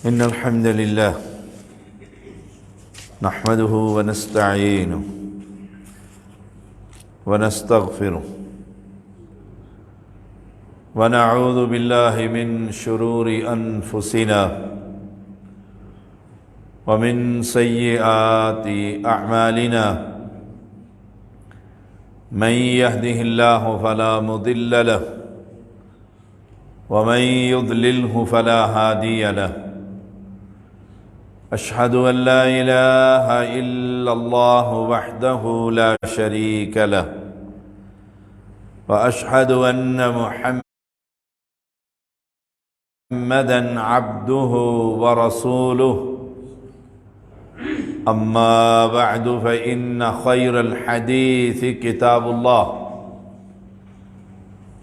إن الحمد لله نحمده ونستعينه ونستغفره ونعوذ بالله من شرور أنفسنا ومن سيئات أعمالنا من يهده الله فلا مضل له ومن يضلله فلا هادي له أشهد أن لا إله إلا الله وحده لا شريك له وأشهد أن محمدًا عبده ورسوله أما بعد فإن خير الحديث كتاب الله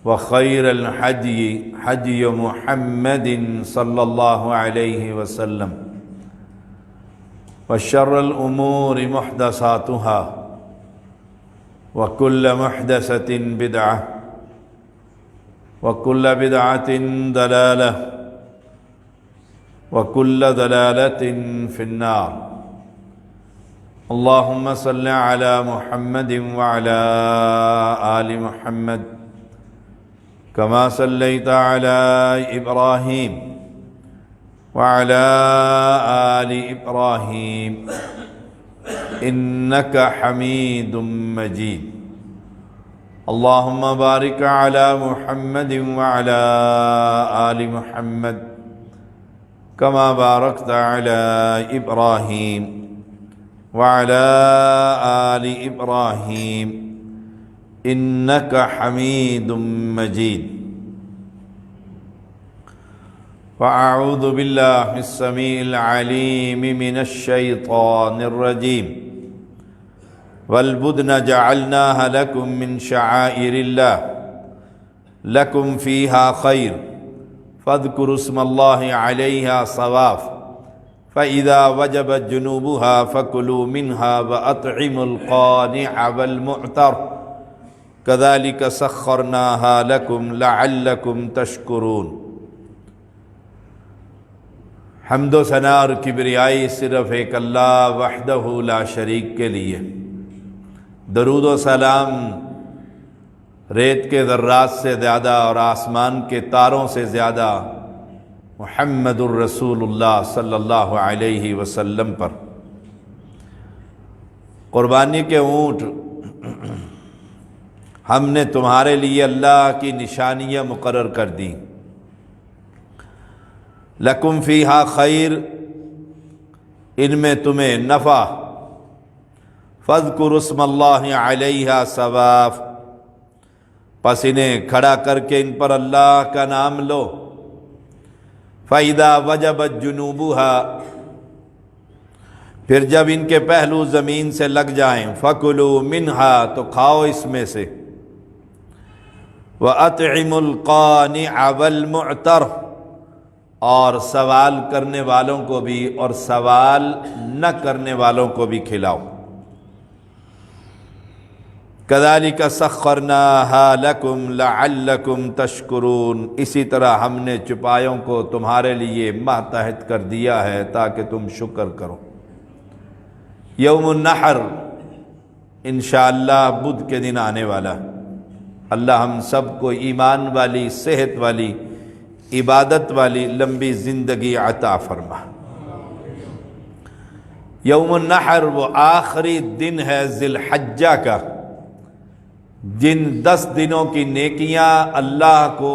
وخير الهدي هدي محمد صلى الله عليه وسلم وشر الأمور محدثاتها وكل محدثة بدعة وكل بدعة ضلالة وكل ضلالة في النار اللهم صل على محمد وعلى آل محمد كما صليت على إبراهيم وعلى آل إبراهيم إنك حميد مجيد اللهم بارك على محمد وعلى آل محمد كما باركت على إبراهيم وعلى آل إبراهيم إنك حميد مجيد فأعوذ بالله السميع العليم من الشيطان الرجيم والبدن جعلناها لكم من شعائر الله لكم فيها خير فاذكروا اسم الله عليها صواف فإذا وجبت جنوبها فكلوا منها وأطعموا القانع والمعتر كذلك سخرناها لكم لعلكم تشكرون حمد و ثنا اور کبریائی صرف ایک اللہ وحدہ لا شریک کے لیے، درود و سلام ریت کے ذرات سے زیادہ اور آسمان کے تاروں سے زیادہ محمد الرسول اللہ صلی اللہ علیہ وسلم پر۔ قربانی کے اونٹ ہم نے تمہارے لیے اللہ کی نشانیاں مقرر کر دیں، لکم فیہا خیر، ان میں تمہیں نفع، فاذکروا اسم اللہ علیہا صواف، پس انہیں کھڑا کر کے ان پر اللہ کا نام لو، فَإِذَا وَجَبَتْ جُنُوبُهَا، پھر جب ان کے پہلو زمین سے لگ جائیں، فَكُلُوا مِنْهَا، تو کھاؤ اس میں سے، وَأَطْعِمُوا الْقَانِعَ وَالْمُعْتَرَ، اور سوال کرنے والوں کو بھی اور سوال نہ کرنے والوں کو بھی کھلاؤ۔ كَذَلِكَ سَخَّرْنَاهَا لَكُمْ لَعَلَّكُمْ تَشْكُرُونَ، اسی طرح ہم نے چپایوں کو تمہارے لیے ماتحت کر دیا ہے تاکہ تم شکر کرو۔ یوم النحر انشاءاللہ بدھ کے دن آنے والا، اللہ ہم سب کو ایمان والی، صحت والی، عبادت والی لمبی زندگی عطا فرما۔ یوم النحر وہ آخری دن ہے ذی الحجہ کا، جن 10 دنوں کی نیکیاں اللہ کو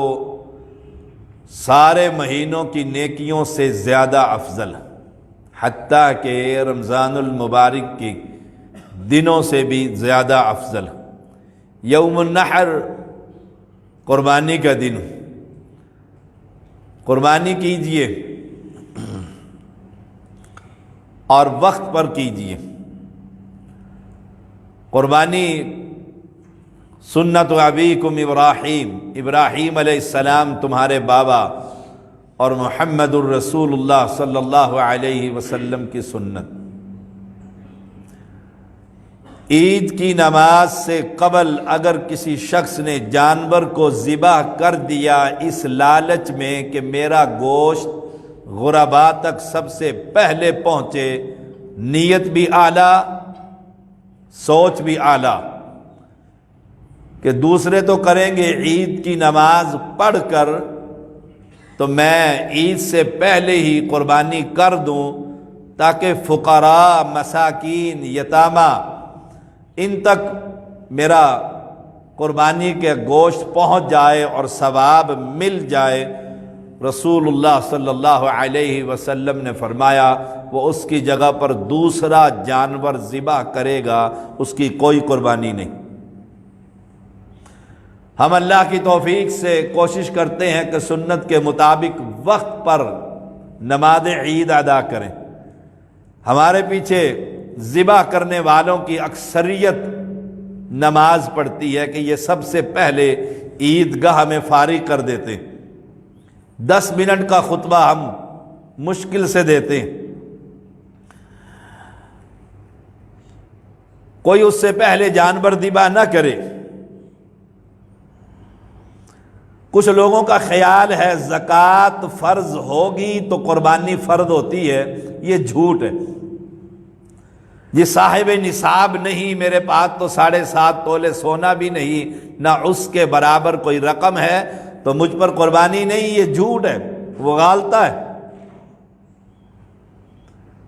سارے مہینوں کی نیکیوں سے زیادہ افضل، حتیٰ کہ رمضان المبارک کی دنوں سے بھی زیادہ افضل۔ یوم النحر قربانی کا دن، قربانی کیجئے اور وقت پر کیجئے۔ قربانی سنت ابیکم ابراہیم، ابراہیم علیہ السلام تمہارے بابا، اور محمد الرسول اللہ صلی اللہ علیہ وسلم کی سنت۔ عید کی نماز سے قبل اگر کسی شخص نے جانور کو ذبح کر دیا اس لالچ میں کہ میرا گوشت غربا تک سب سے پہلے پہنچے، نیت بھی اعلیٰ، سوچ بھی اعلیٰ، کہ دوسرے تو کریں گے عید کی نماز پڑھ کر، تو میں عید سے پہلے ہی قربانی کر دوں تاکہ فقراء، مساکین، یتامہ ان تک میرا قربانی کے گوشت پہنچ جائے اور ثواب مل جائے۔ رسول اللہ صلی اللہ علیہ وسلم نے فرمایا وہ اس کی جگہ پر دوسرا جانور ذبح کرے گا، اس کی کوئی قربانی نہیں۔ ہم اللہ کی توفیق سے کوشش کرتے ہیں کہ سنت کے مطابق وقت پر نماز عید ادا کریں۔ ہمارے پیچھے ذبح کرنے والوں کی اکثریت نماز پڑھتی ہے کہ یہ سب سے پہلے عیدگاہ میں فارغ کر دیتے ہیں۔ 10 منٹ کا خطبہ ہم مشکل سے دیتے ہیں، کوئی اس سے پہلے جانور ذبح نہ کرے۔ کچھ لوگوں کا خیال ہے زکوٰۃ فرض ہوگی تو قربانی فرض ہوتی ہے، یہ جھوٹ ہے۔ یہ صاحب نصاب نہیں، میرے پاس تو 7.5 تولے سونا بھی نہیں، نہ اس کے برابر کوئی رقم ہے تو مجھ پر قربانی نہیں، یہ جھوٹ ہے، وہ غالطہ ہے۔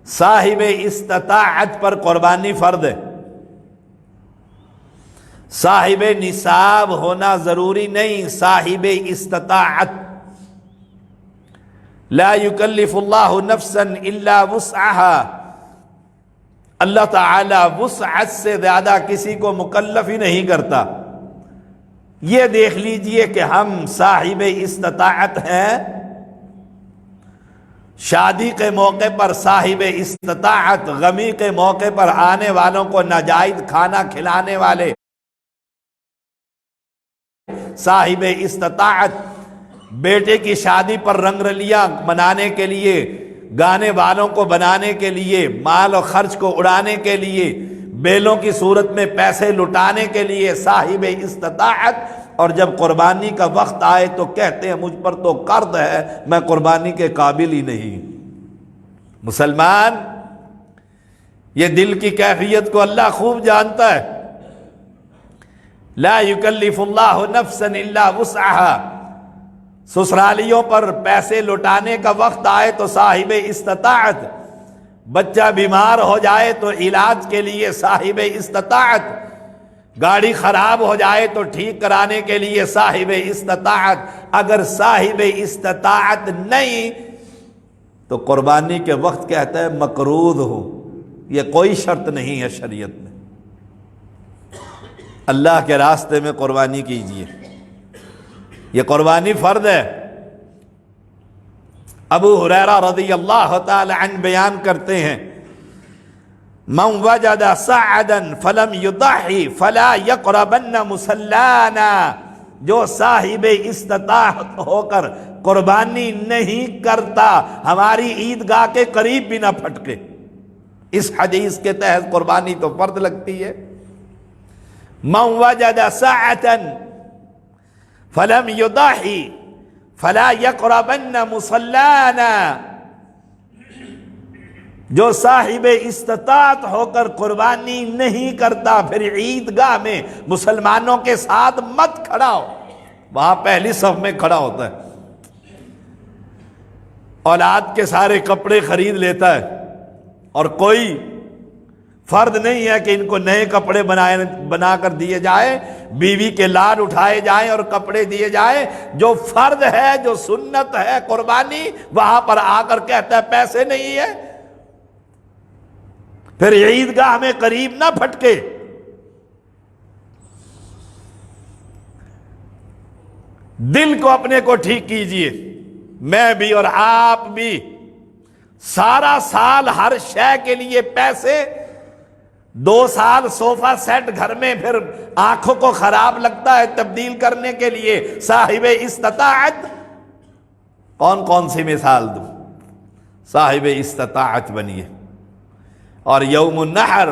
صاحب استطاعت پر قربانی فرض ہے، صاحب نصاب ہونا ضروری نہیں، صاحب استطاعت۔ لا یکلف اللہ نفسا الا وسعها، اللہ تعالی وسعت سے زیادہ کسی کو مکلف ہی نہیں کرتا۔ یہ دیکھ لیجئے کہ ہم صاحب استطاعت ہیں، شادی کے موقع پر صاحب استطاعت، غمی کے موقع پر آنے والوں کو ناجائز کھانا کھلانے والے صاحب استطاعت، بیٹے کی شادی پر رنگ رلیاں منانے کے لیے، گانے والوں کو بنانے کے لیے، مال و خرچ کو اڑانے کے لیے، بیلوں کی صورت میں پیسے لٹانے کے لیے صاحب استطاعت، اور جب قربانی کا وقت آئے تو کہتے ہیں مجھ پر تو قرض ہے، میں قربانی کے قابل ہی نہیں۔ مسلمان، یہ دل کی کیفیت کو اللہ خوب جانتا ہے۔ لا یکلف اللہ نفسا الا وسعها، سسرالیوں پر پیسے لٹانے کا وقت آئے تو صاحب استطاعت، بچہ بیمار ہو جائے تو علاج کے لیے صاحب استطاعت، گاڑی خراب ہو جائے تو ٹھیک کرانے کے لیے صاحب استطاعت۔ اگر صاحب استطاعت نہیں تو قربانی کے وقت کہتا ہے مقروض ہوں، یہ کوئی شرط نہیں ہے شریعت میں۔ اللہ کے راستے میں قربانی کیجیے، یہ قربانی فرض ہے۔ ابو ہریرہ رضی اللہ تعالی عنہ بیان کرتے ہیں من وجد سعدا فلم یضحی فلا یقربن مصلانا، جو صاحب استطاعت ہو کر قربانی نہیں کرتا ہماری عیدگاہ کے قریب بھی نہ پھٹکے۔ اس حدیث کے تحت قربانی تو فرض لگتی ہے۔ من وجد سعتا فلم یضحی فلا یقربن مصلانا، جو صاحب استطاعت ہو کر قربانی نہیں کرتا پھر عیدگاہ میں مسلمانوں کے ساتھ مت کھڑا ہو، وہاں پہلی صف میں کھڑا ہوتا ہے، اولاد کے سارے کپڑے خرید لیتا ہے، اور کوئی فرض نہیں ہے کہ ان کو نئے کپڑے بنا کر دیے جائے، بیوی کے لاد اٹھائے جائیں اور کپڑے دیے جائیں۔ جو فرض ہے، جو سنت ہے قربانی، وہاں پر آ کر کہتا ہے پیسے نہیں ہے، پھر عیدگاہ میں قریب نہ پھٹکے۔ دل کو اپنے کو ٹھیک کیجئے، میں بھی اور آپ بھی۔ سارا سال ہر شے کے لیے پیسے، 2 سال صوفہ سیٹ گھر میں پھر آنکھوں کو خراب لگتا ہے تبدیل کرنے کے لیے صاحب استطاعت۔ کون کون سی مثال دوں؟ صاحب استطاعت بنیے، اور یوم النحر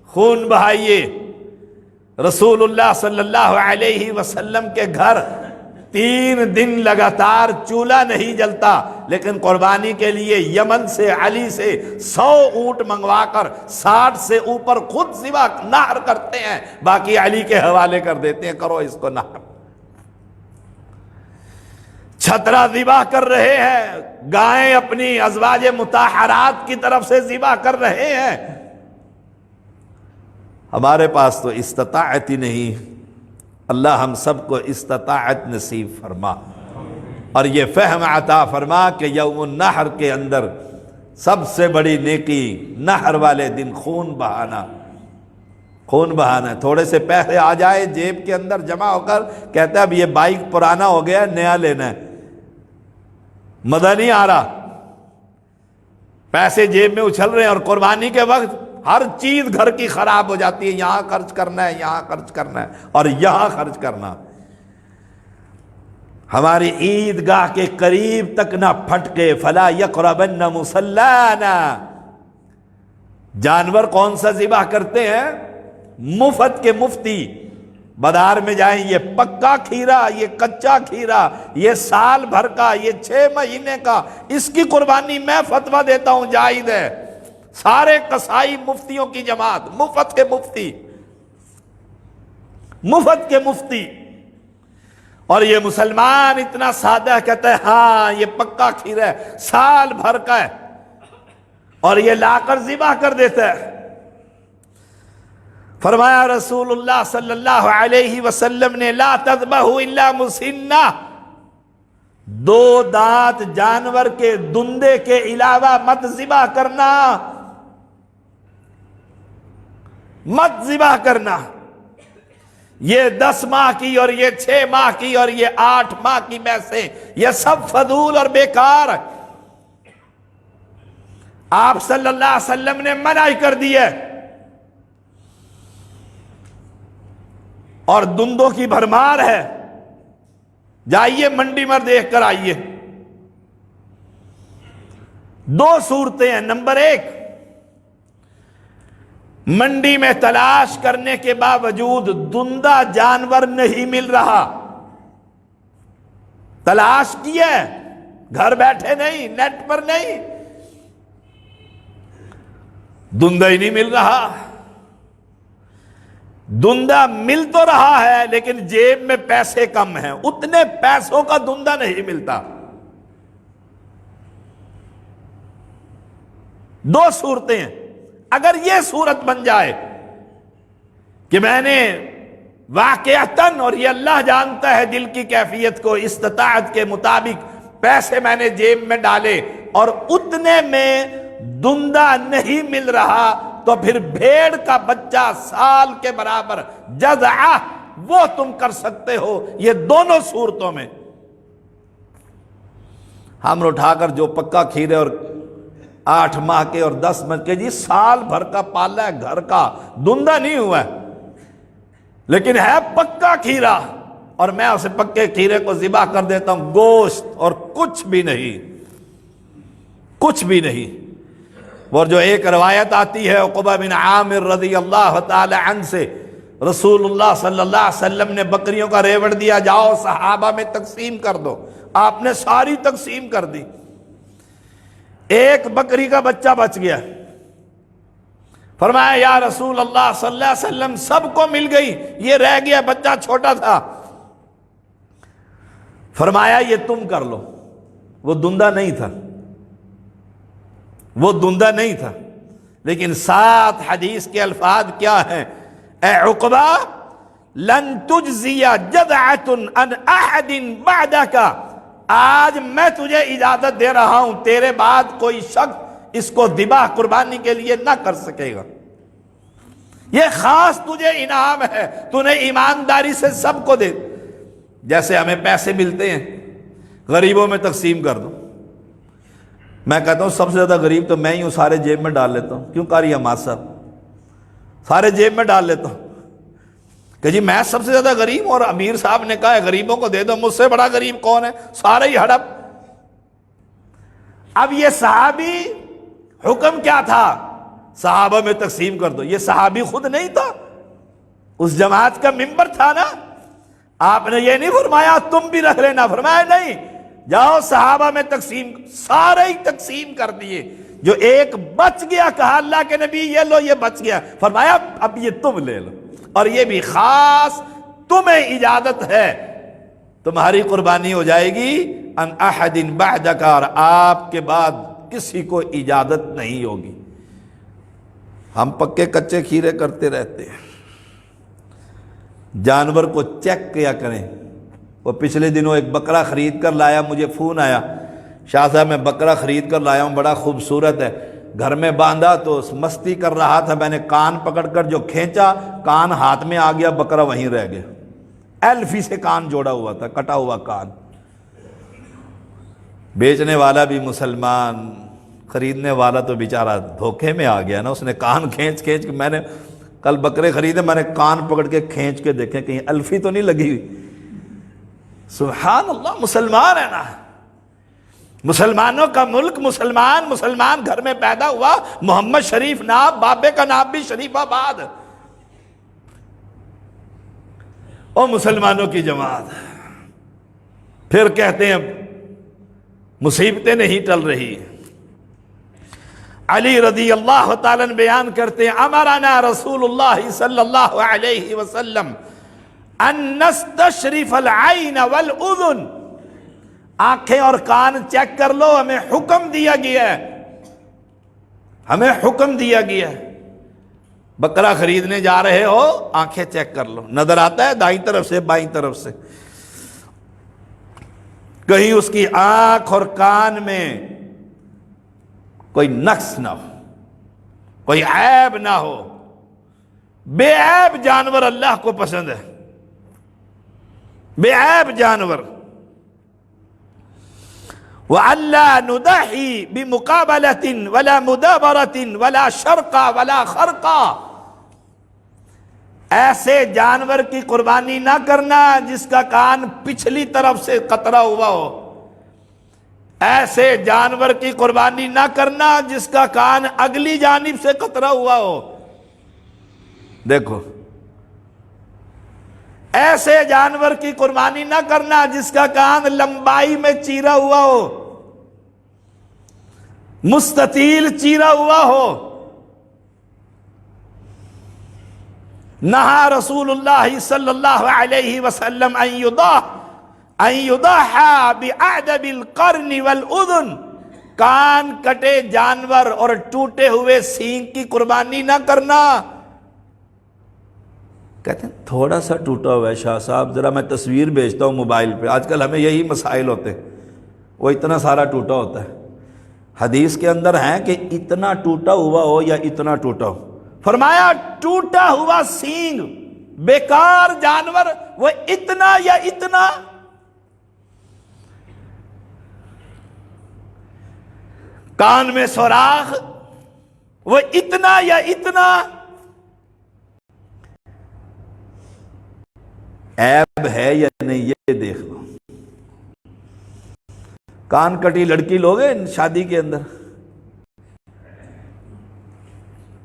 خون بہائیے۔ رسول اللہ صلی اللہ علیہ وسلم کے گھر 3 دن لگاتار چولہا نہیں جلتا، لیکن قربانی کے لیے یمن سے علی سے 100 اونٹ منگوا کر 60 سے اوپر خود ذبح نحر کرتے ہیں، باقی علی کے حوالے کر دیتے ہیں، کرو اس کو نحر۔ چھترا ذبح کر رہے ہیں، گائیں اپنی ازواج مطہرات کی طرف سے ذبح کر رہے ہیں۔ ہمارے پاس تو استطاعت ہی نہیں۔ اللہ ہم سب کو استطاعت نصیب فرما، اور یہ فہم عطا فرما کہ یوم النحر کے اندر سب سے بڑی نیکی نحر والے دن خون بہانا۔ خون بہانا، تھوڑے سے پیسے آ جائے جیب کے اندر جمع ہو کر، کہتا ہے اب یہ بائک پرانا ہو گیا، نیا لینا ہے، مزہ نہیں آ رہا، پیسے جیب میں اچھل رہے ہیں، اور قربانی کے وقت ہر چیز گھر کی خراب ہو جاتی ہے، یہاں خرچ کرنا ہے، یہاں خرچ کرنا ہے، اور یہاں خرچ کرنا۔ ہماری عیدگاہ کے قریب تک نہ پھٹکے، فلا یقربن مصلانا۔ جانور کون سا ذبح کرتے ہیں؟ مفت کے مفتی بازار میں جائیں، یہ پکا کھیرا، یہ کچا کھیرا، یہ سال بھر کا، یہ 6 مہینے کا، اس کی قربانی میں فتویٰ دیتا ہوں جائز ہے۔ سارے قصائی مفتیوں کی جماعت، مفت کے مفتی، مفت کے مفتی، اور یہ مسلمان اتنا سادہ کہتا ہے ہاں یہ پکا کھیرا ہے، سال بھر کا ہے، اور یہ لا کر ذبح کر دیتا ہے۔ فرمایا رسول اللہ صلی اللہ علیہ وسلم نے لا تذبحوا الا مسنہ، 2 دانت جانور کے دندے کے علاوہ مت ذبح کرنا، مت ذبح کرنا۔ یہ 10 ماہ کی اور یہ 6 ماہ کی اور یہ 8 ماہ کی بھینسیں، یہ سب فضول اور بیکار۔ آپ صلی اللہ علیہ وسلم نے منع کر دی ہے، اور دندوں کی بھرمار ہے، جائیے منڈی میں دیکھ کر آئیے۔ 2 صورتیں ہیں، نمبر 1، منڈی میں تلاش کرنے کے باوجود دندہ جانور نہیں مل رہا، تلاش کیا ہے، گھر بیٹھے نہیں، نیٹ پر نہیں، دندہ ہی نہیں مل رہا۔ دندہ مل تو رہا ہے لیکن جیب میں پیسے کم ہیں، اتنے پیسوں کا دندہ نہیں ملتا۔ 2 صورتیں ہیں، اگر یہ صورت بن جائے کہ میں نے واقعتاً، اور یہ اللہ جانتا ہے دل کی کیفیت کو، استطاعت کے مطابق پیسے میں نے جیب میں ڈالے اور اتنے میں دندہ نہیں مل رہا، تو پھر بھیڑ کا بچہ سال کے برابر جذعہ وہ تم کر سکتے ہو۔ یہ دونوں صورتوں میں ہم اٹھا کر جو پکا کھیرے اور 8 ماہ کے اور 10 ماہ کے، جی سال بھر کا پالا ہے، گھر کا، دندہ نہیں ہوا ہے لیکن ہے پکا کھیرا، اور میں اسے پکے کھیرے کو ذبح کر دیتا ہوں، گوشت اور کچھ بھی نہیں، کچھ بھی نہیں۔ اور جو ایک روایت آتی ہے عقبہ بن عامر رضی اللہ تعالی عنہ سے، رسول اللہ صلی اللہ علیہ وسلم نے بکریوں کا ریوڑ دیا، جاؤ صحابہ میں تقسیم کر دو، آپ نے ساری تقسیم کر دی، ایک بکری کا بچہ بچ گیا، فرمایا یا رسول اللہ صلی اللہ علیہ وسلم سب کو مل گئی، یہ رہ گیا، بچہ چھوٹا تھا۔ فرمایا یہ تم کر لو، وہ دندہ نہیں تھا، وہ دندہ نہیں تھا، لیکن 7 حدیث کے الفاظ کیا ہیں؟ اے عقبہ لن تجزی جذعۃ عن احد بعدک، آج میں تجھے اجازت دے رہا ہوں، تیرے بعد کوئی شخص اس کو ذبح قربانی کے لیے نہ کر سکے گا، یہ خاص تجھے انعام ہے، تو نے ایمانداری سے سب کو دے۔ جیسے ہمیں پیسے ملتے ہیں، غریبوں میں تقسیم کر دو، میں کہتا ہوں سب سے زیادہ غریب تو میں ہی ہوں، سارے جیب میں ڈال لیتا ہوں، کیوں قاری حماد صاحب؟ سارے جیب میں ڈال لیتا ہوں کہ جی میں سب سے زیادہ غریب ہوں، اور امیر صاحب نے کہا ہے غریبوں کو دے دو، مجھ سے بڑا غریب کون ہے؟ سارے ہی ہڑپ۔ اب یہ صحابی حکم کیا تھا؟ صحابہ میں تقسیم کر دو، یہ صحابی خود نہیں تھا، اس جماعت کا ممبر تھا نا، آپ نے یہ نہیں فرمایا تم بھی رکھ لینا، فرمایا نہیں، جاؤ صحابہ میں تقسیم، سارے ہی تقسیم کر دیے، جو ایک بچ گیا کہا اللہ کے نبی یہ لو یہ بچ گیا، فرمایا اب یہ تم لے لو، اور یہ بھی خاص تمہیں اجازت ہے، تمہاری قربانی ہو جائے گی ان احد بعدک، اور آپ کے بعد کسی کو اجازت نہیں ہوگی۔ ہم پکے کچے کھیرے کرتے رہتے ہیں، جانور کو چیک کیا کریں۔ وہ پچھلے دنوں ایک بکرا خرید کر لایا، مجھے فون آیا، شاہ صاحب میں بکرا خرید کر لایا ہوں، بڑا خوبصورت ہے، گھر میں باندھا تو مستی کر رہا تھا، میں نے کان پکڑ کر جو کھینچا، کان ہاتھ میں آ گیا، بکرا وہیں رہ گیا، ایلفی سے کان جوڑا ہوا تھا، کٹا ہوا کان۔ بیچنے والا بھی مسلمان، خریدنے والا تو بیچارہ دھوکے میں آ گیا نا، اس نے کان کھینچ کے، میں نے کل بکرے خریدے، میں نے کان پکڑ کے کھینچ کے دیکھے کہیں الفی تو نہیں لگی ہوئی۔ سبحان اللہ، مسلمان ہے نا، مسلمانوں کا ملک، مسلمان گھر میں پیدا ہوا، محمد شریف نام، بابے کا نام بھی شریف آباد، اور مسلمانوں کی جماعت، پھر کہتے ہیں مصیبتیں نہیں ٹل رہی۔ علی رضی اللہ تعالیٰ بیان کرتے ہیں امرنا رسول اللہ صلی اللہ علیہ وسلم ان نستشرف العین والاذن، آنکھیں اور کان چیک کر لو، ہمیں حکم دیا گیا ہے، ہمیں حکم دیا گیا ہے۔ بکرا خریدنے جا رہے ہو، آنکھیں چیک کر لو، نظر آتا ہے دائیں طرف سے بائیں طرف سے، کہیں اس کی آنکھ اور کان میں کوئی نقص نہ ہو، کوئی عیب نہ ہو۔ بے عیب جانور اللہ کو پسند ہے، بے عیب جانور۔ وَأَلَّا نُضَحِي بِمُقَابَلَةٍ وَلَا مُدَابَرَةٍ وَلَا شَرْقَ وَلَا خَرْقَ، ایسے جانور کی قربانی نہ کرنا جس کا کان پچھلی طرف سے قطرا ہوا ہو، ایسے جانور کی قربانی نہ کرنا جس کا کان اگلی جانب سے قطرا ہوا ہو۔ دیکھو، ایسے جانور کی قربانی نہ کرنا جس کا کان لمبائی میں چیرا ہوا ہو، مستطیل چیرا ہوا ہو۔ نہا رسول اللہ صلی اللہ علیہ وسلم ان یضحى بأعدب القرن والأذن، کان کٹے جانور اور ٹوٹے ہوئے سینگ کی قربانی نہ کرنا۔ کہتے ہیں تھوڑا سا ٹوٹا ہوا ہے شاہ صاحب، ذرا میں تصویر بھیجتا ہوں موبائل پہ، آج کل ہمیں یہی مسائل ہوتے ہیں، وہ اتنا سارا ٹوٹا ہوتا ہے۔ حدیث کے اندر ہے کہ اتنا ٹوٹا ہوا ہو یا اتنا ٹوٹا ہو، فرمایا ٹوٹا ہوا سینگ بیکار جانور، وہ اتنا یا اتنا، کان میں سوراخ وہ اتنا یا اتنا، عیب ہے یا نہیں یہ دیکھ لو۔ کان کٹی لڑکی لوگے شادی کے اندر،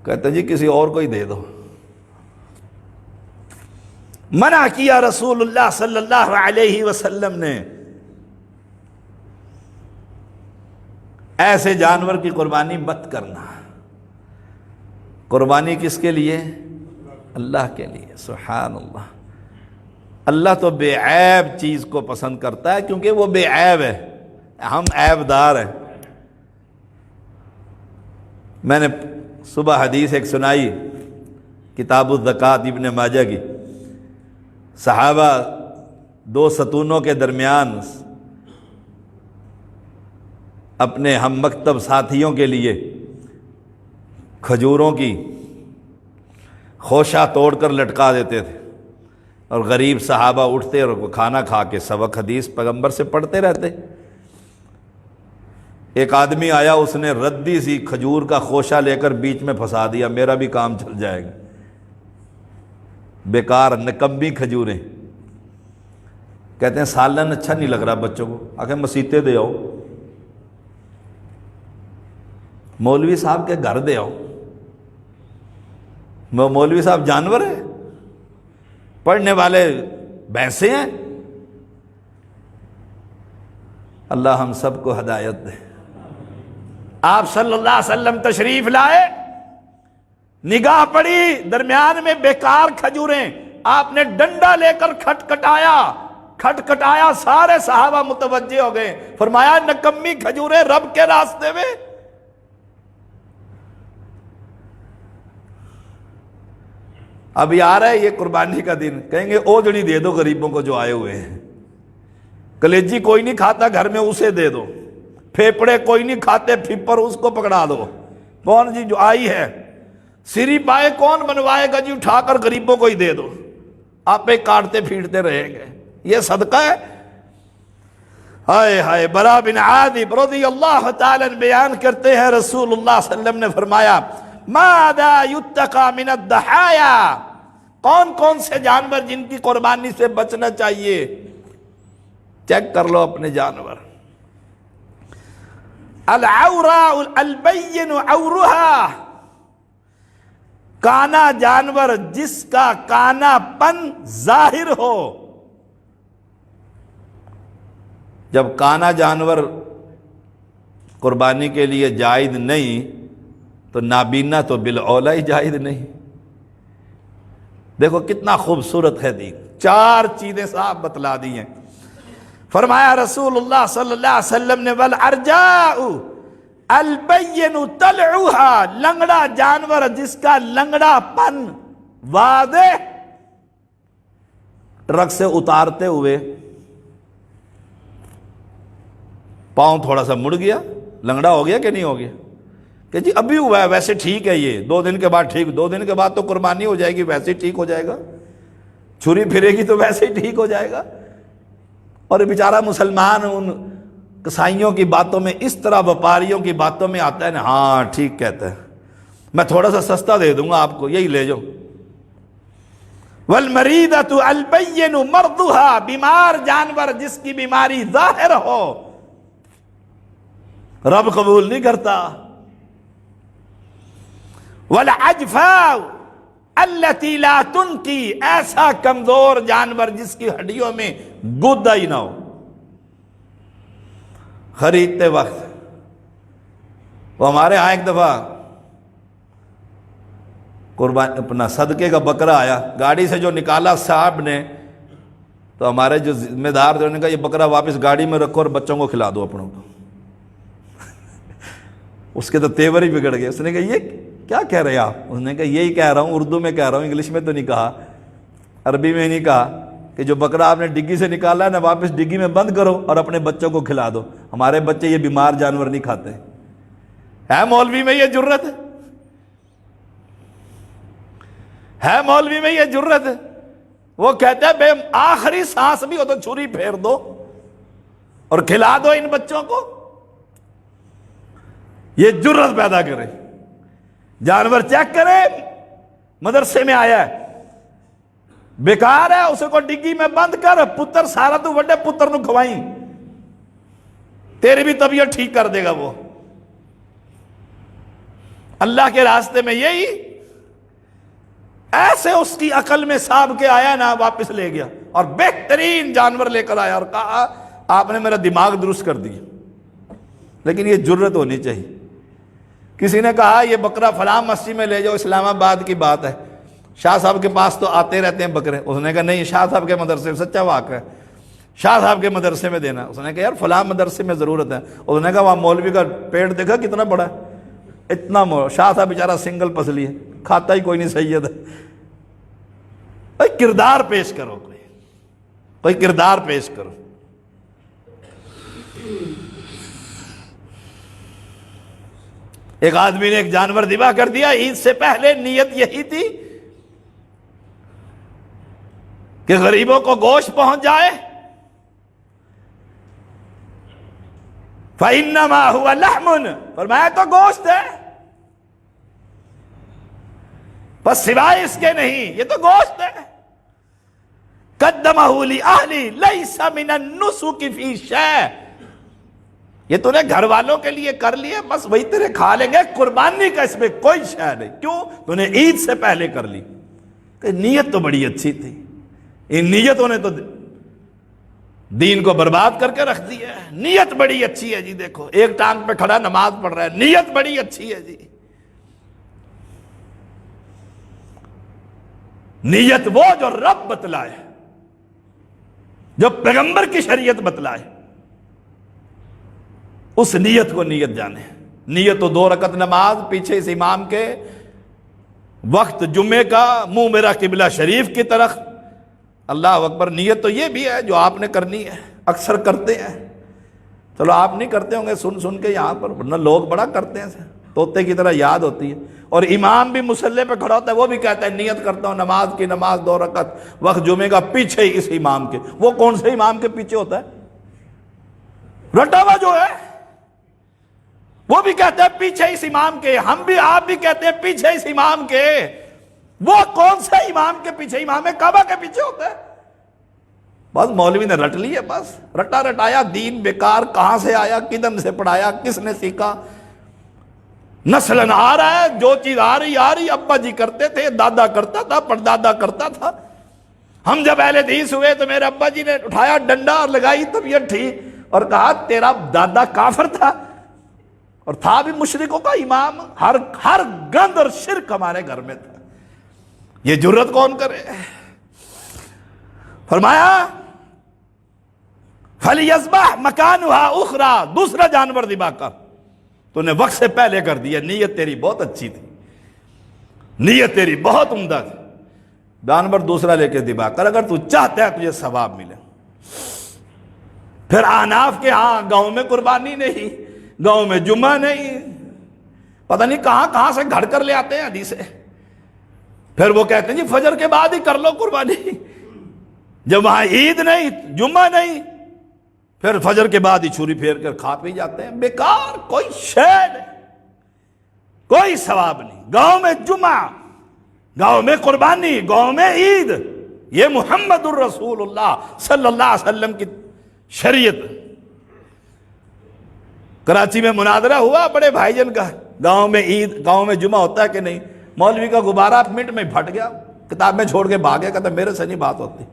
کہتے جی کسی اور کو ہی دے دو۔ منع کیا رسول اللہ صلی اللہ علیہ وسلم نے ایسے جانور کی قربانی مت کرنا۔ قربانی کس کے لیے؟ اللہ کے لیے۔ سبحان اللہ، اللہ تو بے عیب چیز کو پسند کرتا ہے کیونکہ وہ بے عیب ہے، ہم عیب دار ہیں۔ میں نے صبح حدیث ایک سنائی کتاب الزکوٰۃ ابن ماجہ کی، صحابہ دو ستونوں کے درمیان اپنے ہم مکتب ساتھیوں کے لیے کھجوروں کی خوشہ توڑ کر لٹکا دیتے تھے، اور غریب صحابہ اٹھتے اور کھانا کھا کے سبق حدیث پیغمبر سے پڑھتے رہتے۔ ایک آدمی آیا، اس نے ردی سی کھجور کا خوشہ لے کر بیچ میں پھنسا دیا، میرا بھی کام چل جائے گا، بیکار نکمی کھجوریں۔ کہتے ہیں سالن اچھا نہیں لگ رہا بچوں کو، آخر مسیتے دے آؤ، مولوی صاحب کے گھر دے آؤ۔ مولوی صاحب جانور ہیں؟ پڑھنے والے بھینسیں ہیں؟ اللہ ہم سب کو ہدایت دے۔ آپ صلی اللہ علیہ وسلم تشریف لائے، نگاہ پڑی درمیان میں بیکار کھجوریں، آپ نے ڈنڈا لے کر کھٹکھٹایا، سارے صحابہ متوجہ ہو گئے، فرمایا نکمی کھجوریں رب کے راستے میں۔ ابھی آ رہا ہے یہ قربانی کا دن، کہیں گے اوجڑی دے دو غریبوں کو جو آئے ہوئے ہیں، کلیجی کوئی نہیں کھاتا گھر میں اسے دے دو، پھیپڑے کوئی نہیں کھاتے پھپر اس کو پکڑا دو، کون جی جو آئی ہے، سری پائے کون بنوائے گا جی، اٹھا کر غریبوں کو ہی دے دو، آپ پہ کاٹتے پھیٹتے رہیں گے، یہ صدقہ ہے۔ ہائے ہائے، برا بن عازب رضی اللہ تعالیٰ بیان کرتے ہیں رسول اللہ صلی اللہ علیہ وسلم نے فرمایا ماذا یتقی من الضحایا، کون کون سے جانور جن کی قربانی سے بچنا چاہیے، چیک کر لو اپنے جانور۔ العوراء البین عورها، کانا جانور جس کا کانا پن ظاہر ہو۔ جب کانا جانور قربانی کے لیے جائز نہیں تو نابینا تو بالاولیٰ ہی جائز نہیں۔ دیکھو کتنا خوبصورت ہے دین، چار چیزیں صاحب بتلا دی ہیں۔ فرمایا رسول اللہ صلی اللہ علیہ وسلم نے والارجاء البین طلعها، لنگڑا جانور جس کا لنگڑا پن واضح، ٹرک سے اتارتے ہوئے پاؤں تھوڑا سا مڑ گیا، لنگڑا ہو گیا کہ نہیں ہو گیا، کہ جی ابھی ہوا ہے ویسے ٹھیک ہے، یہ 2 دن کے بعد ٹھیک، 2 دن کے بعد تو قربانی ہو جائے گی، ویسے ہی ٹھیک ہو جائے گا، چھری پھرے گی تو ویسے ہی ٹھیک ہو جائے گا۔ اور بیچارہ مسلمان ان کسائیوں کی باتوں میں، اس طرح وپاریوں کی باتوں میں آتا ہے نا، ہاں ٹھیک کہتا ہے، میں تھوڑا سا سستا دے دوں گا آپ کو، یہی لے جاؤ۔ والمریضۃ البین مرضها، بیمار جانور جس کی بیماری ظاہر ہو، رب قبول نہیں کرتا۔ والعجفاء التي لا تنقی، ایسا کمزور جانور جس کی ہڈیوں میں گودا ہی نہ ہو۔ خریدتے وقت وہ ہمارے ہاں ایک دفعہ قربان اپنا صدقے کا بکرا آیا، گاڑی سے جو نکالا صاحب نے، تو ہمارے جو ذمہ دار تھے انہوں نے کہا یہ بکرا واپس گاڑی میں رکھو اور بچوں کو کھلا دو اپنوں کو۔ اس کے تو تیور ہی بگڑ گئے، اس نے کہا یہ کیا کہہ رہے آپ؟ اس نے کہا یہی کہہ رہا ہوں، اردو میں کہہ رہا ہوں، انگلش میں تو نہیں کہا، عربی میں نہیں کہا کہ جو بکرا آپ نے ڈگی سے نکالا ہے نا واپس ڈگی میں بند کرو اور اپنے بچوں کو کھلا دو۔ ہمارے بچے یہ بیمار جانور نہیں کھاتے۔ ہے مولوی میں یہ جرت ہے مولوی میں یہ جرت ہے؟ وہ کہتے ہیں بے آخری سانس بھی ہو تو چھری پھیر دو اور کھلا دو ان بچوں کو۔ یہ جرت پیدا کرے، جانور چیک کرے، مدرسے میں آیا ہے بیکار ہے، اسے کو ڈگی میں بند کر، پتر سارا تو وڈے پتر نو کھوائیں، تیری بھی طبیعت ٹھیک کر دے گا وہ۔ اللہ کے راستے میں یہی ایسے اس کی عقل میں صاحب کے آیا نا، واپس لے گیا اور بہترین جانور لے کر آیا اور کہا آپ نے میرا دماغ درست کر دیا۔ لیکن یہ جرت ہونی چاہیے۔ کسی نے کہا یہ بکرا فلاں مسجد میں لے جاؤ، اسلام آباد کی بات ہے، شاہ صاحب کے پاس تو آتے رہتے ہیں بکرے۔ اس نے کہا نہیں، شاہ صاحب کے مدرسے میں، سچا واقعہ ہے، شاہ صاحب کے مدرسے میں دینا۔ اس نے کہا یار فلاں مدرسے میں ضرورت ہے۔ اس نے کہا وہاں مولوی کا پیٹ دیکھا کتنا بڑا ہے، اتنا شاہ صاحب بیچارہ سنگل پسلی ہے، کھاتا ہی کوئی نہیں، سید ہے۔ بھائی کردار پیش کرو، کوئی کردار پیش کرو۔ ایک آدمی نے ایک جانور ذبح کر دیا، عید سے پہلے نیت یہی تھی کہ غریبوں کو گوشت پہنچ جائے۔ فَإِنَّمَا هُوَ لَحْمٌ، فرمایا تو گوشت ہے، بس سوائے اس کے نہیں، یہ تو گوشت ہے۔ قَدَّمَهُ لِأَهْلِ لَيْسَ مِنَ النُّسُكِ فِي شَيْءٍ، یہ تو نے گھر والوں کے لیے کر لیے، بس وہی تیرے کھا لیں گے، قربانی کا اس میں کوئی شے نہیں۔ کیوں؟ تو نے عید سے پہلے کر لی، کہ نیت تو بڑی اچھی تھی، ان نیتوں نے تو دین کو برباد کر کے رکھ دیا ہے۔ نیت بڑی اچھی ہے جی، دیکھو ایک ٹانگ پہ کھڑا نماز پڑھ رہا ہے، نیت بڑی اچھی ہے جی۔ نیت وہ جو رب بتلائے، جو پیغمبر کی شریعت بتلائے، اس نیت کو نیت جانے۔ نیت تو 2 رکعت نماز پیچھے اس امام کے، وقت جمعے کا، منہ میرا قبلہ شریف کی طرف، اللہ اکبر۔ نیت تو یہ بھی ہے جو آپ نے کرنی ہے، اکثر کرتے ہیں، چلو آپ نہیں کرتے ہوں گے سن سن کے یہاں پر، ورنہ لوگ بڑا کرتے ہیں، طوطے کی طرح یاد ہوتی ہے۔ اور امام بھی مصلی پہ کھڑا ہوتا ہے، وہ بھی کہتا ہے نیت کرتا ہوں نماز کی، نماز 2 رکعت وقت جمعے کا، پیچھے ہی اس امام کے۔ وہ کون سے امام کے پیچھے ہوتا ہے؟ رٹا ہوا جو ہے، وہ بھی کہتا ہے پیچھے اس امام کے، ہم بھی آپ بھی کہتے ہیں پیچھے اس امام کے۔ وہ کون سے امام کے پیچھے؟ امام کعبہ کے پیچھے ہوتا ہے۔ بس مولوی نے رٹ لی ہے، بس رٹا رٹایا دین بیکار، کہاں سے آیا، کدن سے پڑھایا، کس نے سیکھا، نسلن آ رہا ہے، جو چیز آ رہی، ابا جی کرتے تھے، دادا کرتا تھا، پردادا کرتا تھا۔ ہم جب اہل حدیث ہوئے تو میرے ابا جی نے اٹھایا ڈنڈا اور لگائی طبیعت ٹھیک، اور کہا تیرا دادا کافر تھا اور تھا بھی مشرکوں کا امام، ہر گند اور شرک ہمارے گھر میں تھا، یہ جرت کون کرے؟ فرمایا فَلْيَذْبَحْ مَكَانُهَا أُخْرَى، دوسرا جانور ذبح کر، تو نے وقت سے پہلے کر دیا، نیت تیری بہت اچھی تھی، نیت تیری بہت عمدہ تھی، جانور دوسرا لے کے ذبح کر، اگر تو چاہتا ہے تجھے ثواب ملے۔ پھر احناف کے ہاں گاؤں میں قربانی نہیں، گاؤں میں جمعہ نہیں، پتہ نہیں کہاں کہاں سے گھڑ کر لے آتے ہیں حدیثیں۔ پھر وہ کہتے ہیں جی فجر کے بعد ہی کر لو قربانی، جب وہاں عید نہیں، جمعہ نہیں، پھر فجر کے بعد ہی چھری پھیر کر کھا پی جاتے ہیں، بیکار، کوئی شے نہیں، کوئی ثواب نہیں۔ گاؤں میں جمعہ، گاؤں میں قربانی، گاؤں میں عید، یہ محمد الرسول اللہ صلی اللہ علیہ وسلم کی شریعت۔ کراچی میں مناظرہ ہوا بڑے بھائی جن کا، گاؤں میں عید، گاؤں میں جمعہ ہوتا ہے کہ نہیں؟ مولوی کا غبارہ منٹ میں پھٹ گیا، کتاب میں چھوڑ کے بھاگے، کہتا میرے سے نہیں بات ہوتی،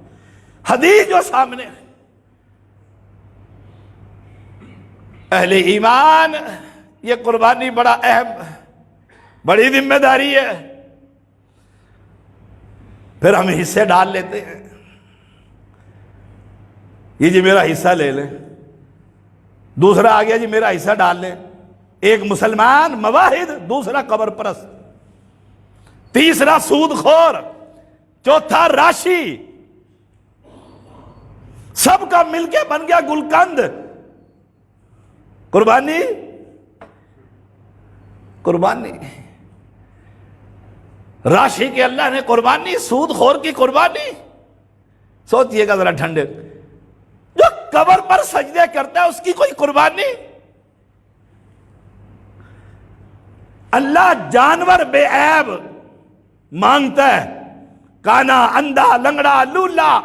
حدیث جو سامنے ہے۔ اہل ایمان، یہ قربانی بڑا اہم، بڑی ذمہ داری ہے۔ پھر ہم حصے ڈال لیتے ہیں، یہ جی میرا حصہ لے لیں، دوسرا آ گیا جی میرا حصہ ڈال لیں، ایک مسلمان مواحد، دوسرا قبر پرست، تیسرا سود خور، چوتھا راشی، سب کا مل کے بن گیا گلکند۔ قربانی، قربانی، راشی کے اللہ نے قربانی، سود خور کی قربانی۔ سوچئے گا ذرا ٹھنڈے، جو قبر پر سجدے کرتا ہے اس کی کوئی قربانی؟ اللہ جانور بے عیب مانگتا ہے، کانا، اندھا، لنگڑا، لولا،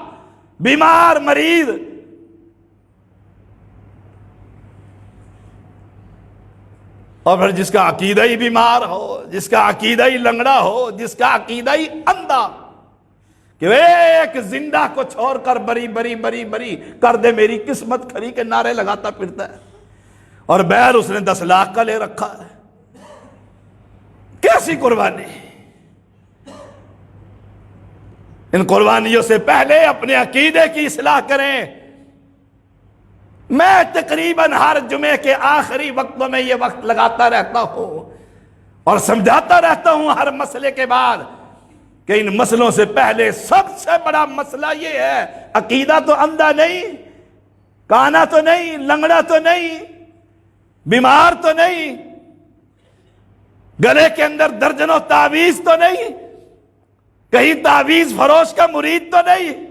بیمار، مریض، اور پھر جس کا عقیدہ ہی بیمار ہو، جس کا عقیدہ ہی لنگڑا ہو، جس کا عقیدہ ہی اندھا، کہ ایک زندہ کو چھوڑ کر بری بری بری بری کر دے میری قسمت کھری کے نعرے لگاتا پھرتا ہے، اور بیر اس نے 10 لاکھ کا لے رکھا ہے۔ کیسی قربانی؟ ان قربانیوں سے پہلے اپنے عقیدے کی اصلاح کریں۔ میں تقریباً ہر جمعے کے آخری وقتوں میں یہ وقت لگاتا رہتا ہوں اور سمجھاتا رہتا ہوں ہر مسئلے کے بعد کہ ان مسئلوں سے پہلے سب سے بڑا مسئلہ یہ ہے، عقیدہ تو اندھا نہیں، کانا تو نہیں، لنگڑا تو نہیں، بیمار تو نہیں، گلے کے اندر درجنوں تعویذ تو نہیں، کہیں تعویذ فروش کا مرید تو نہیں،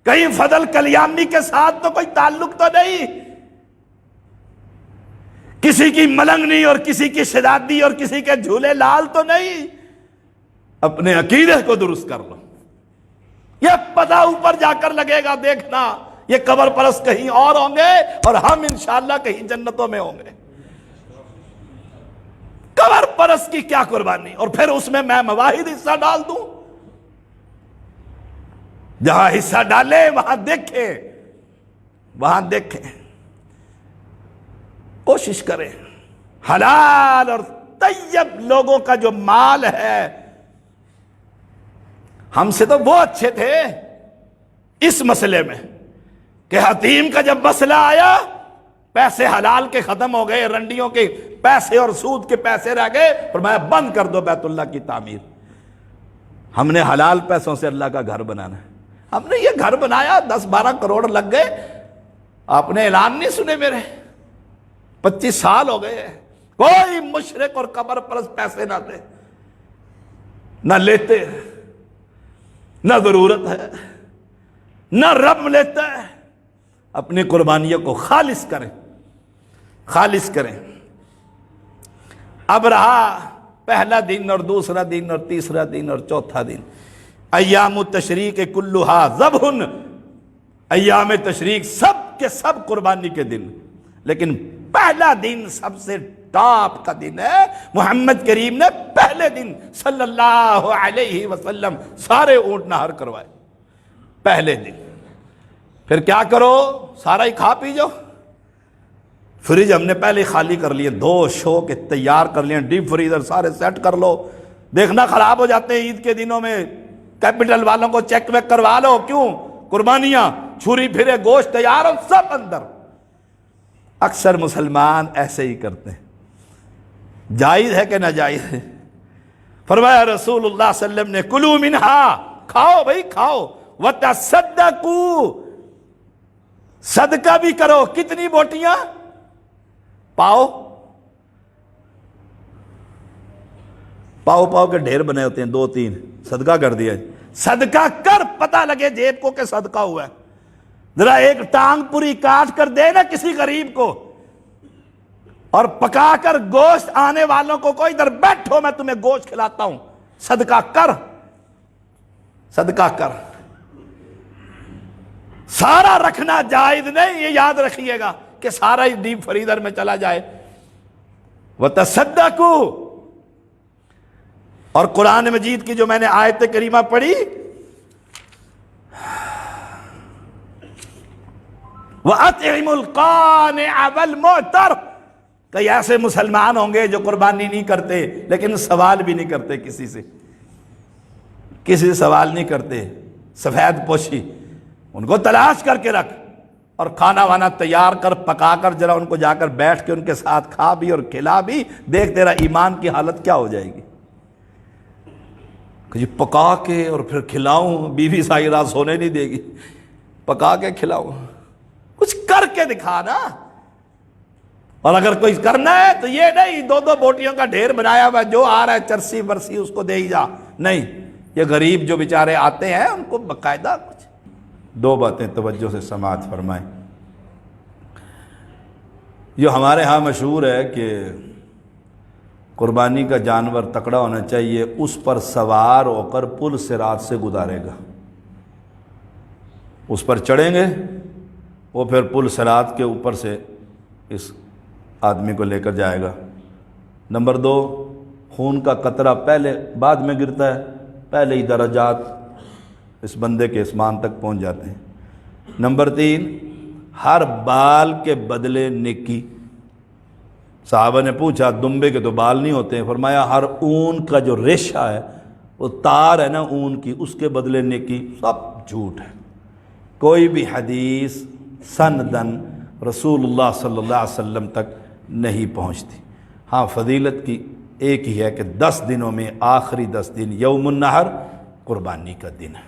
کہیں فضل کلیامی کے ساتھ تو کوئی تعلق تو نہیں، کسی کی ملنگنی اور کسی کی شدادی اور کسی کے جھولے لال تو نہیں۔ اپنے عقیدے کو درست کر لو، یہ پتہ اوپر جا کر لگے گا، دیکھنا یہ قبر پرست کہیں اور ہوں گے اور ہم انشاءاللہ کہیں جنتوں میں ہوں گے۔ قبر پرست کی کیا قربانی، اور پھر اس میں مواحد حصہ ڈال دوں؟ جہاں حصہ ڈالے وہاں دیکھے وہاں دیکھیں، کوشش کریں حلال اور طیب لوگوں کا جو مال ہے، ہم سے تو وہ اچھے تھے اس مسئلے میں کہ حتیم کا جب مسئلہ آیا پیسے حلال کے ختم ہو گئے، رنڈیوں کے پیسے اور سود کے پیسے رہ گئے، فرمایا بند کر دو بیت اللہ کی تعمیر۔ ہم نے حلال پیسوں سے اللہ کا گھر بنانا ہے۔ ہم نے یہ گھر بنایا، 10-12 کروڑ لگ گئے، آپ نے اعلان نہیں سنے میرے، 25 سال ہو گئے، کوئی مشرک اور قبر پرست پیسے نہ دے، نہ لیتے، نہ ضرورت ہے، نہ رب لیتا ہے۔ اپنی قربانیوں کو خالص کریں، خالص کریں۔ اب رہا پہلا دن اور دوسرا دن اور تیسرا دن اور چوتھا دن، ایام التشریق کلھا ذبح، ایام تشریق سب کے سب قربانی کے دن، لیکن پہلا دن سب سے ٹاپ کا دن ہے۔ محمد کریم نے پہلے دن صلی اللہ علیہ وسلم سارے اونٹ نہر کروائے پہلے دن۔ پھر کیا کرو، سارا ہی کھا پی جاؤ۔ فریج ہم نے پہلے خالی کر لیے، 2 شو کے تیار کر لیے، ڈیپ فریزر سارے سیٹ کر لو، دیکھنا خراب ہو جاتے ہیں عید کے دنوں میں، کیپٹل والوں کو چیک ویک کروا لو، کیوں؟ قربانیاں، چھری پھرے گوشت تیار ہو سب اندر۔ اکثر مسلمان ایسے ہی کرتے ہیں، جائز ہے کہ ناجائز ہے؟ فرمایا رسول اللہ صلی اللہ علیہ وسلم نے کلوا منہا، کھاؤ بھائی کھاؤ، وتصدقوا، صدقہ بھی کرو۔ کتنی بوٹیاں؟ پاؤ پاؤ کے ڈھیر بنے ہوتے ہیں، 2-3، صدقہ کر دیا۔ صدقہ کر، پتہ لگے جیب کو کہ صدقہ ہوا ہے۔ ذرا ایک ٹانگ پوری کاٹ کر دے نا کسی غریب کو، اور پکا کر گوشت آنے والوں کو، کوئی ادھر بیٹھو میں تمہیں گوشت کھلاتا ہوں، صدقہ کر، صدقہ کر۔ سارا رکھنا جائز نہیں، یہ یاد رکھیے گا کہ سارا ہی ڈیپ فریزر میں چلا جائے۔ وتصدقوا، اور قرآن مجید کی جو میں نے آیت کریمہ پڑھی، وَأَطْعِمُوا الْقَانِعَ وَالْمُعْتَرَ، کئی ایسے مسلمان ہوں گے جو قربانی نہیں کرتے لیکن سوال بھی نہیں کرتے، کسی سے سوال نہیں کرتے، سفید پوشی، ان کو تلاش کر کے رکھ، اور کھانا وانا تیار کر، پکا کر، ذرا ان کو جا کر بیٹھ کے ان کے ساتھ کھا بھی اور کھلا بھی، دیکھ تیرا ایمان کی حالت کیا ہو جائے گی۔ کہ پکا کے اور پھر کھلاؤں، بیوی ساری رات سونے نہیں دے گی، پکا کے کھلاؤں، کچھ کر کے دکھا نا۔ اور اگر کوئی کرنا ہے تو یہ نہیں 2 بوٹیوں کا ڈھیر بنایا ہوا، جو آ رہا ہے چرسی برسی اس کو دے ہی جا، نہیں۔ یہ غریب جو بیچارے آتے ہیں ان کو باقاعدہ کچھ۔ 2 باتیں توجہ سے سماعت فرمائیں۔ جو ہمارے ہاں مشہور ہے کہ قربانی کا جانور تکڑا ہونا چاہیے، اس پر سوار ہو کر پل صراط سے گزارے گا، اس پر چڑھیں گے، وہ پھر پل صراط کے اوپر سے اس آدمی کو لے کر جائے گا۔ نمبر 2، خون کا قطرہ پہلے بعد میں گرتا ہے، پہلے ہی درجات اس بندے کے اسمان تک پہنچ جاتے ہیں۔ نمبر 3، ہر بال کے بدلے نیکی۔ صحابہ نے پوچھا دمبے کے تو بال نہیں ہوتے ہیں، فرمایا ہر اون کا جو ریشہ ہے، وہ تار ہے نا اون کی، اس کے بدلے نیکی۔ سب جھوٹ ہے، کوئی بھی حدیث سندن رسول اللہ صلی اللہ علیہ وسلم تک نہیں پہنچتی۔ ہاں فضیلت کی ایک ہی ہے کہ 10 دنوں میں آخری 10 دن یوم النحر قربانی کا دن ہے۔